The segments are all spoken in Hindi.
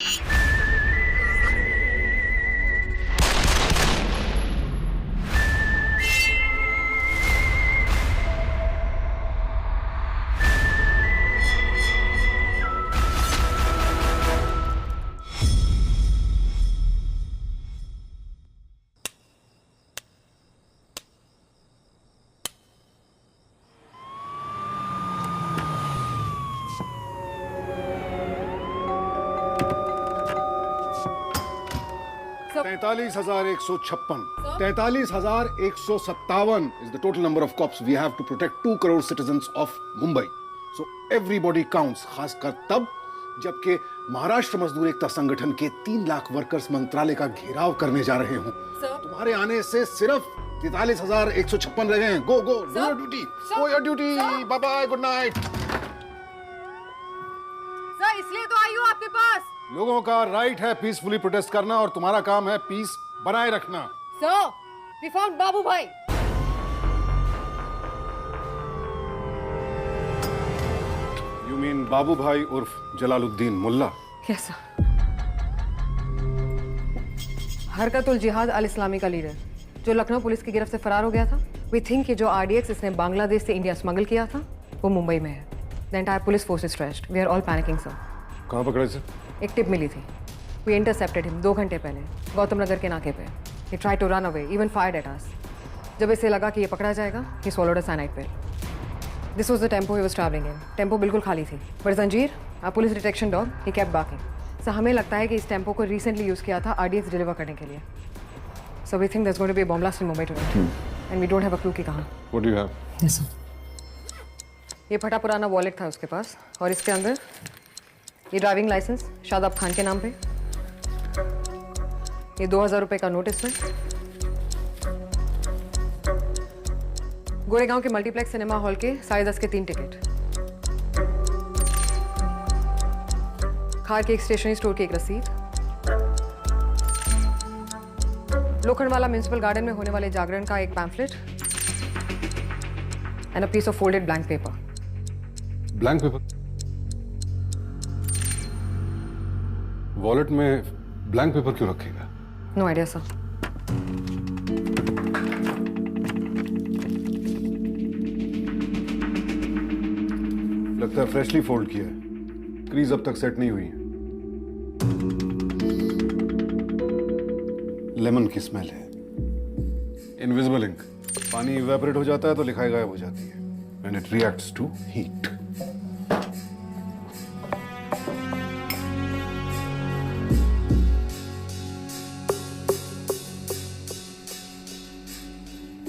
$43,156. 43,157 is the total number of cops we have to protect 2 crore citizens of Mumbai. So everybody counts. खासकर तब जबकि महाराष्ट्र मजदूर एकता संगठन के 3 लाख वर्कर्स मंत्रालय का घेराव करने जा रहे हों। तुम्हारे आने से सिर्फ 43,156 रहे हैं। Go go do your duty. Go your duty. Bye bye, good night. Sir इसलिए तो आई हूँ आपके पास। लोगों का राइट है पीसफुली प्रोटेस्ट करना और तुम्हारा काम है पीस बनाए रखना। सर वी फाउंड बाबू भाई। यू मीन बाबू भाई उर्फ जलालुद्दीन मुल्ला? Yes sir. हरकतुल जिहाद अल इस्लामी का लीडर जो लखनऊ पुलिस की गिरफ्त से फरार हो गया था। वी थिंक कि जो आरडीएक्स इसने बांग्लादेश से इंडिया स्मगल किया था वो मुंबई में है। The entire police force is traced. We are all panicking sir. कहाँ पकड़े सर? एक टिप मिली थी। वी इंटरसेप्टेड हिम 2 घंटे पहले गौतम नगर के नाके पे। He try to run away, even fired at us. जब इसे लगा कि ये पकड़ा जाएगा, he swallowed a cyanide pill. This was the tempo he was traveling in. Tempo बिल्कुल खाली थी। पर जंजीर, a police detection dog, he kept barking. So हमें लगता है कि इस टेम्पो को रिसेंटली यूज़ किया था RDX डिलीवर करने के लिए। So we think there's going to be a bomb blast in Mumbai tonight. And we don't have a clue कि कहाँ। What do you have? Yes sir. ये फटा पुराना वॉलेट था उसके पास और इसके अंदर ये ड्राइविंग लाइसेंस शादाब खान के नाम पे, ये 2,000 रुपए का नोटिस है, गोरेगांव के मल्टीप्लेक्स सिनेमा हॉल के 10:30 के 3 टिकट, खार के एक स्टेशनरी स्टोर की एक रसीद, लोखंडवाला म्युनिसिपल गार्डन में होने वाले जागरण का एक pamphlet and a piece of folded blank paper. Blank paper? Wallet में ब्लैंक पेपर क्यों रखेगा? No idea sir. लगता है फ्रेशली फोल्ड किया है। क्रीज अब तक सेट नहीं हुई है। लेमन की स्मेल है। Invisible ink. पानी इवेपोरेट हो जाता है तो लिखाई गायब हो जाती है। When it reacts to heat.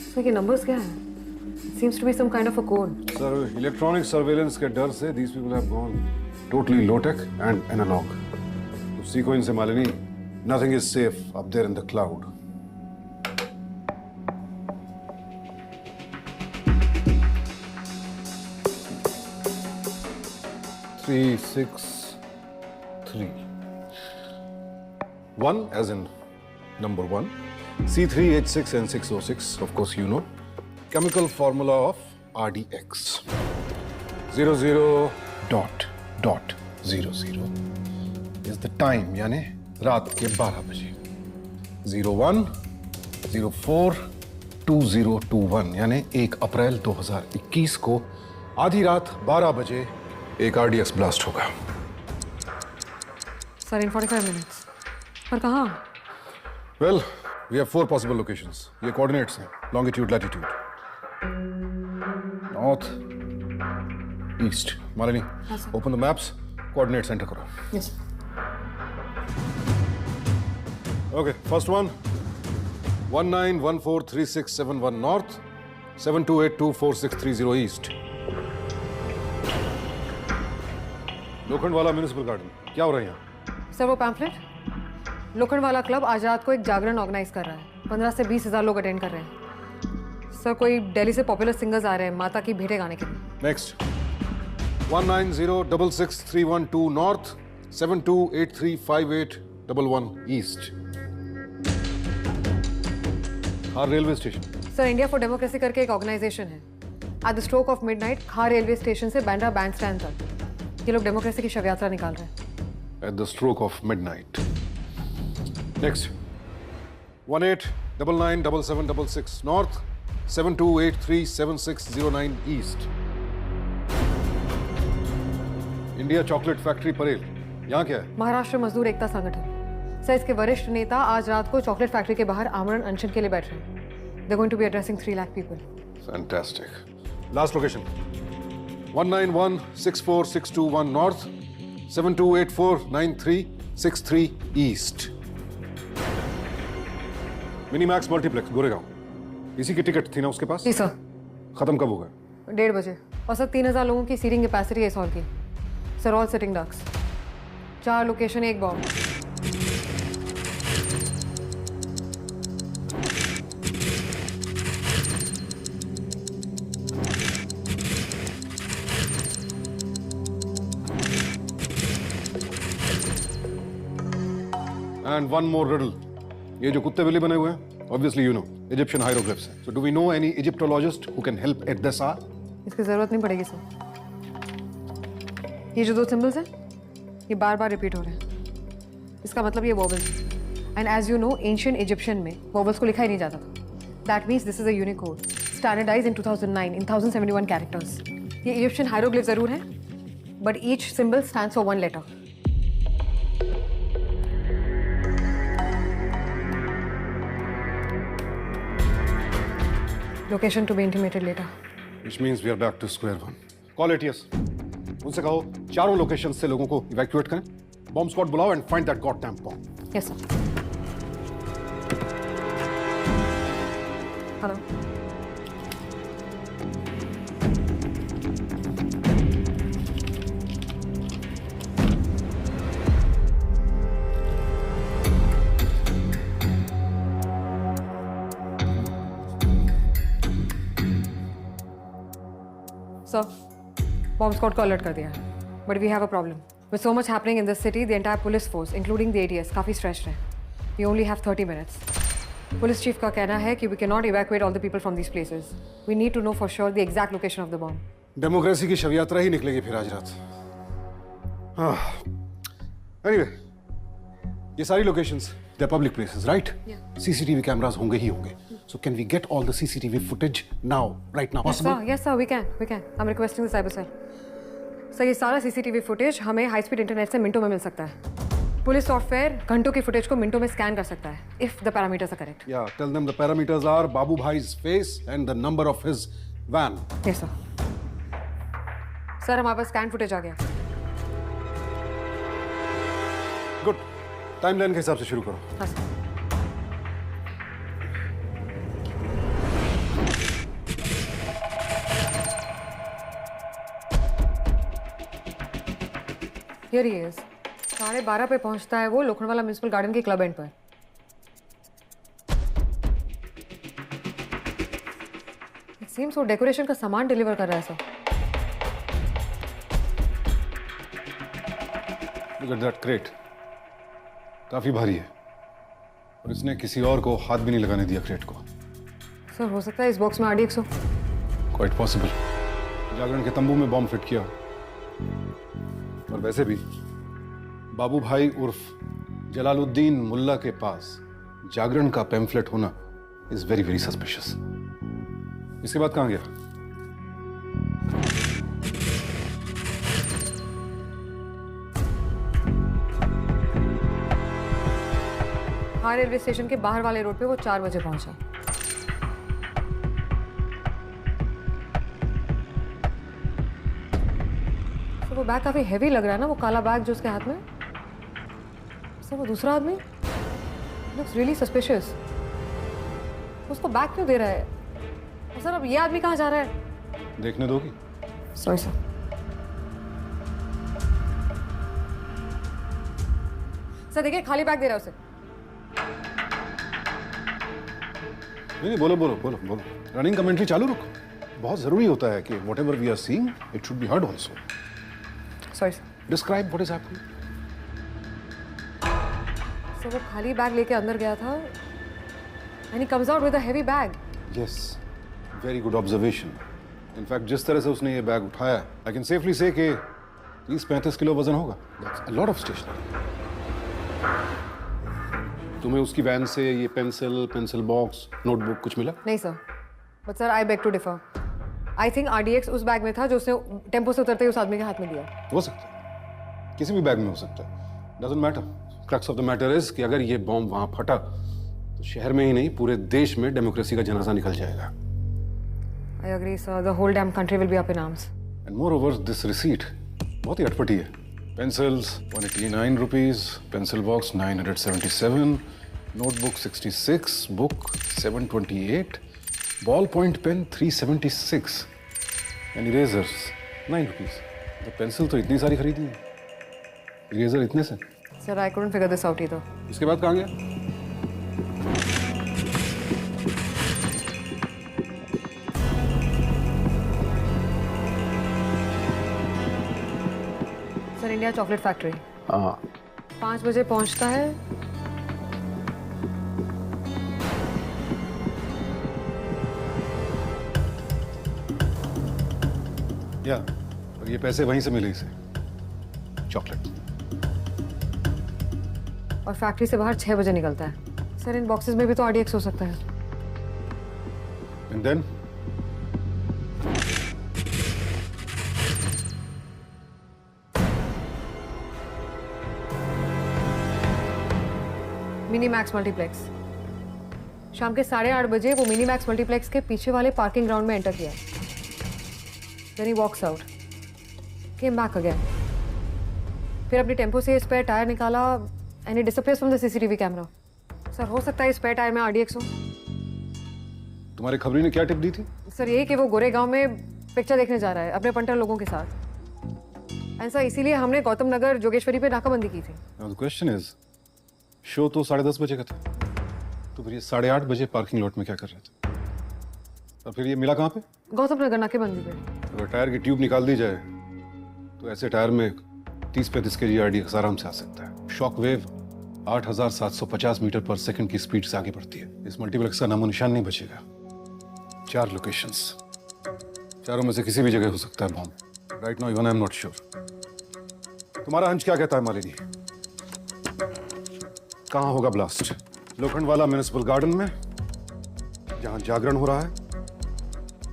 Sir ये नंबर्स क्या है? It seems to be some kind of a code. Sir, electronic surveillance के डर से these people have gone totally low tech and analog. उसी को इनसे मालूम नहीं, nothing is safe up there in the cloud. Three, 6, 3. 1 as in number 1. C3H6N6O6, of course you know. Chemical formula of RDX. 00.00 is the time, यानी रात के 12 बजे. 01/04/2021 यानी 1 अप्रैल 2021 को आधी रात 12 बजे एक RDX ब्लास्ट होगा। सर इन 45 मिनट्स। पर कहाँ? Well, we have 4 possible locations. ये coordinates हैं, longitude, latitude. North, east. Malini, open the maps, coordinates enter करो. Yes. Okay, first one. 19143671 north, 72824630 east. Lokhandwala municipal garden. क्या हो रहा है यहाँ? सर वो पैम्फलेट लोखंडवाला क्लब आज रात को एक जागरण ऑर्गेनाइज कर रहा है। 15 से 20,000 लोग अटेंड कर रहे हैं। सर कोई दिल्ली से पॉपुलर सिंगर्स आ रहे हैं माता की भेंटें गाने के लिए। Next 190666312 north, 72835811 east. Khar railway station. Sir India for democracy करके एक ऑर्गेनाइजेशन है। At the stroke of midnight Khar railway station से बैंड्रा बैंड स्टैंड तक ये लोग डेमोक्रेसी की शव यात्रा निकाल रहे हैं। at the stroke of midnight. Next. 18997766 north, 72837609 east. India chocolate factory Parel, यहाँ क्या है? महाराष्ट्र मजदूर एकता संगठन। सर, इसके वरिष्ठ नेता आज रात को चॉकलेट फैक्ट्री के बाहर आमरण अनशन के लिए बैठ रहे हैं। They're going to be addressing 3 lakh people. Fantastic. Last location. 1916461 north, 72849363 east. Minimax multiplex Goregaon. इसी की टिकट थी ना उसके पास? जी सर। खत्म कब होगा? 1:30 बजे। और सर 3000 लोगों की सीटिंग कैपेसिटी है इस हॉल की। Sir all sitting ducks. 4 location, 1 bomb. And one more riddle. ये जो कुत्ते बिल्ली बने हुए हैं, obviously you know, Egyptian hieroglyphs हैं. So do we know any Egyptologist who can help at this hour? इसकी जरूरत नहीं पड़ेगी सर। ये जो 2 सिंबल्स हैं, ये बार बार रिपीट हो रहे हैं। इसका मतलब ये vowels. And as you know, ancient Egyptian में वोवल्स को लिखा ही नहीं जाता था। That means this is a Unicode standardize in 2009 in 1071 characters. ये इजिप्शियन हायरोग्लिफ जरूर है, but each symbol stands for 1 letter. Location to be intimated later. Which means we are back to square one. Call ATS. उनसे कहो चारों लोकेशन से लोगों को इवैक्यूएट करें, बॉम्ब स्क्वाड बुलाओ and find that goddamn bomb. Yes, sir. Hello. Sir, bomb squad को अलर्ट कर दिया है, but we have a problem. With so much happening in this city, the entire police force, including the ADS, काफी stressed है. We only have 30 minutes. Police chief का कहना है कि we cannot evacuate all the people from these places. We need to know for sure the exact location of the bomb. Democracy की शव यात्रा ही निकलेगी फिर आज रात. Anyway, ये सारी locations, they're public places, right? Yeah. CCTV cameras होंगे ही होंगे. So can we get all the CCTV footage now, right now? Possible? Yes, sir, we can. I'm requesting the cyber cell. Sir, ये सारा CCTV फुटेज हमें हाई स्पीड इंटरनेट से मिनटों में मिल सकता है. पुलिस सॉफ्टवेयर घंटों की फुटेज को मिनटों में स्कैन कर सकता है, if the parameters are correct. Yeah, tell them the parameters are Babu Bhai's face and the number of his van. Yes, sir. Sir, हमारे पास स्कैन फुटेज आ गया. Good. टाइमलाइन के हिसाब से शुरू करो. हाँ सर. Here he is. 12:30 पे पहुंचता है वो लोखंडवाला म्युनिसिपल गार्डन के क्लब एंड पर. It seems वो डेकोरेशन का सामान डिलीवर कर रहा है sir. Look at that crate. काफी भारी है और इसने किसी और को हाथ भी नहीं लगाने दिया क्रेट को. सर, हो सकता है इस बॉक्स में RDX हो. Quite possible. जागरण के तंबू में बॉम्ब फिट किया. और वैसे भी बाबू भाई उर्फ जलालुद्दीन मुल्ला के पास जागरण का पैम्फलेट होना इज वेरी वेरी सस्पिशियस. इसके बाद कहां गया? हाँ, रेलवे स्टेशन के बाहर वाले रोड पे वो 4 बजे पहुंचा. तो वो बैग काफी हैवी लग रहा है ना, वो काला बैग जो उसके हाथ में. सर, वो दूसरा आदमी लुक्स रियली सस्पिशियस. उसको बैग क्यों दे रहा है? और सर, अब ये आदमी कहाँ जा रहा है? देखने दोगी? Sorry sir. सर देखिए, खाली बैग दे रहा है उसे. नहीं, बोलो बोलो बोलो बोलो. रनिंग कमेंट्री चालू रखो. बहुत जरूरी होता है कि whatever we are seeing it should be heard also. Sorry sir. Describe what is happening. Sir, वो खाली बैग लेके अंदर गया था and he comes out with a heavy bag. Yes, very good observation. In fact जिस तरह से उसने ये बैग उठाया, आई कैन सेफली से कि 30-35 किलो वजन होगा। That's a lot of stationery. तुम्हें उसकी वैन से ये पेंसिल बॉक्स, नोटबुक कुछ मिला? नहीं sir, but sir I beg to differ. I think RDX उस बैग में था जो उसने टेम्पो से उतरते ही उस आदमी के हाथ में दिया। हो सकता है, किसी भी बैग में हो सकता है, doesn't matter. Crux of the matter is कि अगर ये बॉम्ब वहां फटा तो शहर में ही नहीं पूरे देश में डेमोक्रेसी का जनाजा निकल जाएगा। I agree sir, the whole damn country will be up in arms. And moreover this receipt बहुत ही अटपटी है। Pencils 189 rupees, pencil box 977, notebook 66, book 728, ball point pen 376 and erasers 9 rupees. तो पेंसिल तो इतनी सारी खरीदी है, इरेजर इतने से। Sir I couldn't figure this out either. इसके बाद कहाँ गया? सर इंडिया चॉकलेट फैक्ट्री हाँ 5 बजे पहुंचता है। या और ये पैसे वहीं से मिले इसे, चॉकलेट। और फैक्ट्री से बाहर 6 बजे निकलता है। सर इन बॉक्सेस में भी तो RDX हो सकता है। And then mini max multiplex. शाम के 8:30 बजे वो मिनी मैक्स मल्टीप्लेक्स के पीछे वाले पार्किंग ग्राउंड में एंटर किया। Then he walks out, came back again. फिर अपने टेम्पो से स्पेयर टायर निकाला and he disappears from the CCTV camera. Sir हो सकता है स्पेयर टायर में RDX हो। तुम्हारे खबरी ने क्या टिप दी थी? सर ये कि वो गोरेगांव में पिक्चर देखने जा रहा है अपने पंटर लोगों के साथ। एंड सर इसीलिए हमने गौतम नगर जोगेश्वरी पे नाकाबंदी की थी। Now the question is, show तो 10:30 बजे का था, तो फिर ये 8:30 बजे पार्किंग लॉट में क्या कर रहे थे? और फिर ये मिला कहाँ पे? गौतम नगर नाकेबंदी पे। अगर टायर की ट्यूब निकाल दी जाए तो ऐसे टायर में 30-35 kg RDX आराम से आ सकता है। शॉक वेव 8,750 मीटर पर सेकंड की स्पीड से आगे बढ़ती है। इस मल्टीप्लेक्स का नामो निशान नहीं बचेगा। 4 लोकेशंस, चारों में से किसी भी जगह हो सकता है bomb. Right now even I am not sure. तुम्हारा हंच क्या कहता है मालिनी? कहाँ होगा ब्लास्ट? लोखंडवाला म्युनिसिपल गार्डन में जहां जागरण हो रहा है,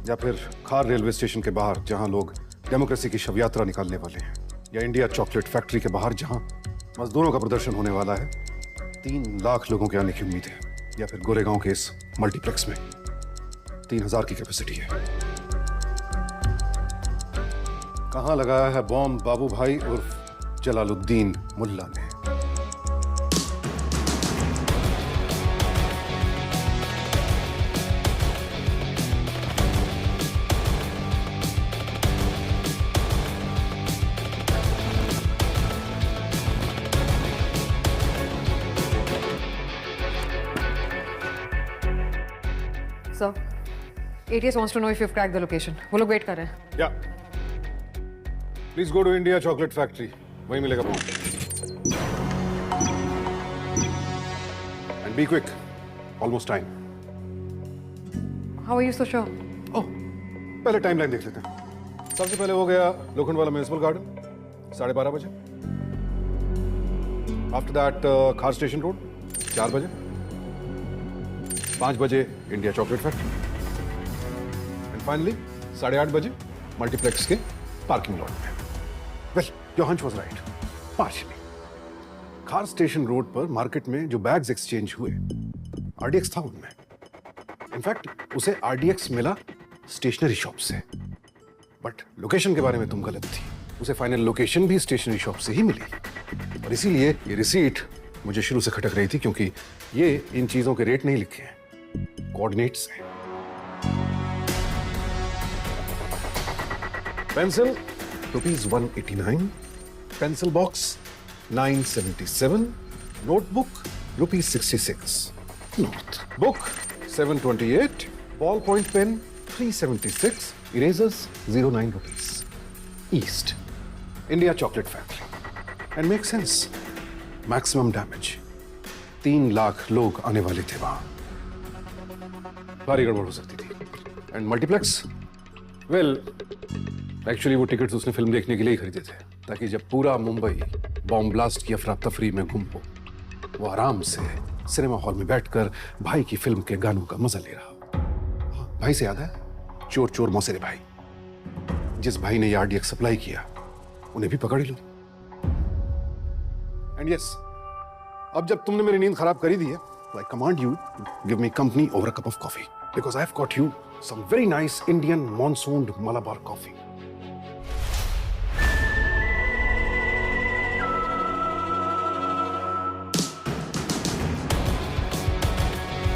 या फिर खार रेलवे स्टेशन के बाहर जहां लोग डेमोक्रेसी की शव यात्रा निकालने वाले हैं, या इंडिया चॉकलेट फैक्ट्री के बाहर जहां मजदूरों का प्रदर्शन होने वाला है? 3 लाख लोगों के आने की उम्मीद है, या फिर गोरेगांव के इस मल्टीप्लेक्स में 3000 की कैपेसिटी है। कहां लगाया है बॉम्ब बाबू भाई उर्फ जलालुद्दीन मुल्ला ने? Sir ATS wants to know if you've cracked the location. वो लोग वेट कर रहे हैं। या please go to India chocolate factory, वहीं मिलेगा bomb. And be quick, almost time. How are you so sure? Oh, पहले टाइमलाइन देख लेते हैं। सबसे पहले हो गया लोखंडवाला म्युनिसिपल गार्डन 12:30 बजे। आफ्टर दैट खार स्टेशन रोड 4 बजे। 5 बजे India chocolate factory. And finally 8:30 बजे मल्टीप्लेक्स के पार्किंग लॉट में। Well, your hunch was right, partially. खार स्टेशन रोड पर मार्केट में जो बैग्स एक्सचेंज हुए, RDX था उनमें। इनफैक्ट उसे RDX मिला स्टेशनरी शॉप से, बट लोकेशन के बारे में तुम गलत थी। उसे फाइनल लोकेशन भी स्टेशनरी शॉप से ही मिली, और इसीलिए ये रिसीट मुझे शुरू से खटक रही थी, क्योंकि ये इन चीजों के रेट नहीं लिखे हैं, कोऑर्डिनेट्स हैं। Pencil ₹189, pencil box 977, notebook ₹66, north book 728, ball point pen 376, erasers 09 rupees, east India chocolate factory. And make sense, maximum damage. 3 lakh लोग आने वाले थे वहां, भारी गड़बड़ हो सकती थी। एंड मल्टीप्लेक्स, वेल एक्चुअली वो टिकट्स उसने फिल्म देखने के लिए ही खरीदे थे। ताकि जब पूरा मुंबई बॉम्ब ब्लास्ट की अफरा तफरी में गुम हो, वो आराम से सिनेमा हॉल में बैठकर भाई की फिल्म के गानों का मजा ले रहा हो। भाई से याद है, चोर चोर मौसेरे भाई, जिस भाई ने ये आरडीएक्स सप्लाई किया, उन्हें भी पकड़ ही लो। एंड यस, अब जब तुमने मेरी नींद खराब कर ही दी है, तो आई command you give me company over a cup of coffee, because I have got you some very nice Indian monsooned Malabar coffee.